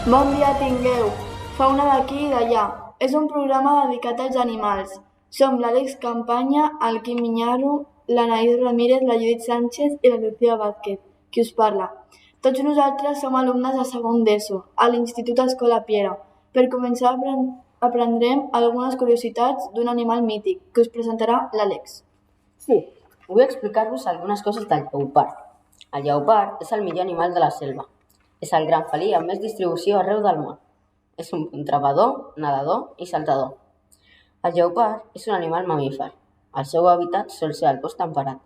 Bon dia tingueu. Fauna d'aquí i d'allà. És un programa dedicat als animals. Som l'Àlex Campanya, el Quim Miñarro, l'Anaïs Ramírez, la Judit Sánchez i la Lucía Vázquez, qui us parla. Tots nosaltres som alumnes de segon d'ESO, a l'Institut Escola Piera. Per començar aprendrem algunes curiositats d'un animal mític, que us presentarà l'Àlex. Sí, vull explicar-vos algunes coses del lleopard. El lleopard és el millor animal de la selva. És el gran felí amb més distribució arreu del món. És un trepador, nedador i saltador. El lleopard és un animal mamífer. El seu hàbitat sol ser el bosc temperat.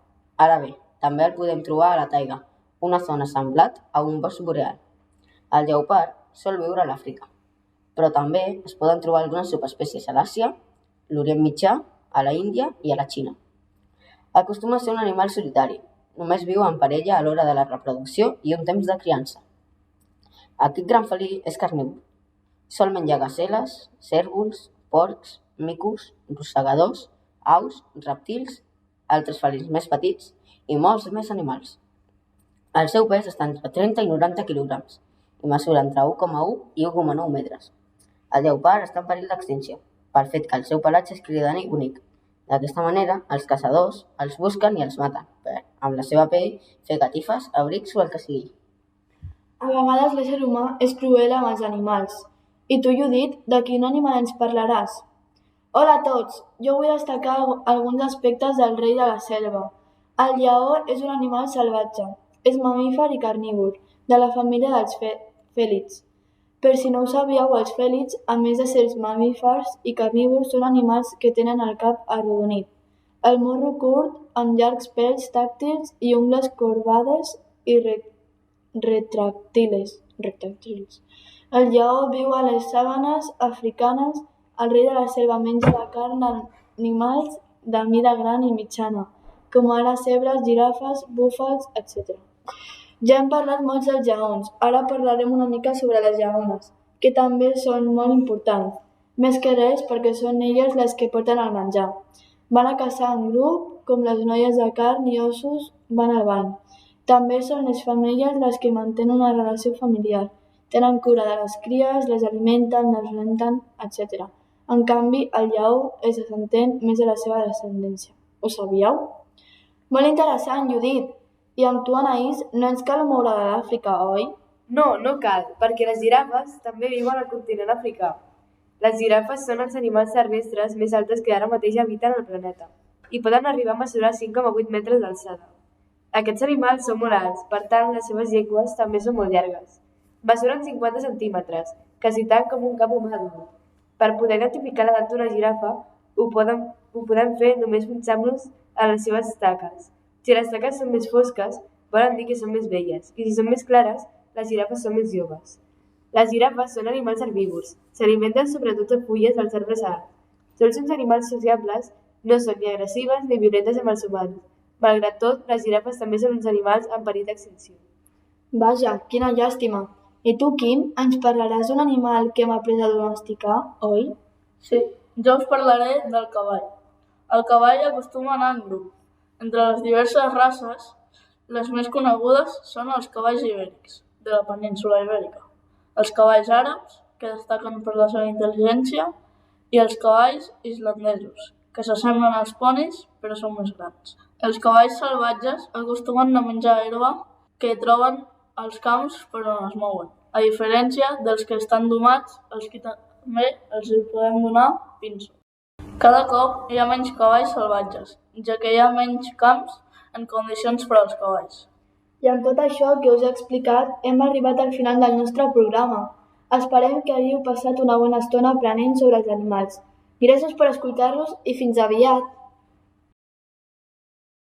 Ara bé, també el podem trobar a la taiga, una zona semblant a un bosc boreal. El lleopard sol viure a l'Àfrica, però també es poden trobar algunes subespècies a l'Àsia, l'Orient Mitjà, a la Índia i a la Xina. Acostuma a ser un animal solitari. Només viu en parella a l'hora de la reproducció i un temps de criança. Aquest gran felí és carnívor. Sol menjar gaseles, cérvols, porcs, micos, rosegadors, aus, reptils, altres felins més petits i molts més animals. El seu pes està entre 30 i 90 quilograms i mesura entre 1,1 i 1,9 metres. El lleopard està en perill d'extinció pel fet que el seu pelatge és cridaner i bonic. D'aquesta manera, els caçadors els busquen i els maten per, amb la seva pell, fer catifes, abrics o el que sigui. A vegades l'ésser humà és cruel amb els animals. I tu, Judit, de quin animal ens parlaràs? Hola a tots! Jo vull destacar alguns aspectes del rei de la selva. El lleó és un animal salvatge. És mamífer i carnívor, de la família dels fèlids. Per si no ho sabíeu, els fèlids, a més de ser mamífers i carnívors, són animals que tenen el cap arrodonit, el morro curt, amb llargs pèls tàctils i ungles corbades i retràctiles. El lleó viu a les sabanes africanes. El rei de la selva menja la carn d'animals de mida gran i mitjana, com ara zebres, girafes, búfals, etc. Ja hem parlat molts dels lleons, ara parlarem una mica sobre les lleones, que també són molt importants, més que res perquè són elles les que porten el menjar. Van a caçar en grup, com les noies de carn i ossos van al bany. També són les femelles les que mantenen una relació familiar, tenen cura de les cries, les alimenten, les renten, etc. En canvi, el lleó es desentén més de la seva descendència. Ho sabíeu? Molt interessant, Judit! I amb tu, Anaïs, no ens cal moure de l'Àfrica, oi? No, no cal, perquè les girafes també viuen al continent africà. Les girafes són els animals terrestres més altes que ara mateix habiten el planeta i poden arribar a mesurar 5,8 metres d'alçada. Aquests animals són molt alts, per tant, les seves llengües també són molt llargues. Mesuren 50 centímetres, quasi tant com un cap humà adult. Per poder identificar l'edat d'una girafa, ho podem fer només fixant-nos a les seves taques. Si les taques són més fosques, volen dir que són més velles, i si són més clares, les girafes són més joves. Les girafes són animals herbívors, s'alimenten sobretot de fulles dels arbres alts. Són uns animals sociables, no són ni agressives ni violentes amb els humans. Malgrat tot, les girafes també són uns animals en perill d'extinció. Vaja, quina llàstima! I tu, Quim, ens parlaràs d'un animal que hem après a domesticar, oi? Sí, jo us parlaré del cavall. El cavall acostuma a anar en grup. Entre les diverses races, les més conegudes són els cavalls ibèrics, de la península ibèrica, els cavalls àrabs, que destaquen per la seva intel·ligència, i els cavalls islandesos, que s'assemblen als ponis però són més grans. Els cavalls salvatges acostumen a menjar herba que troben als camps per on es mouen, a diferència dels que estan domats, als que també els podem donar pinso. Cada cop hi ha menys cavalls salvatges, ja que hi ha menys camps en condicions per als cavalls. I amb tot això que us he explicat, hem arribat al final del nostre programa. Esperem que hagueu passat una bona estona aprenent sobre els animals. Gràcies per escoltar-nos i fins aviat!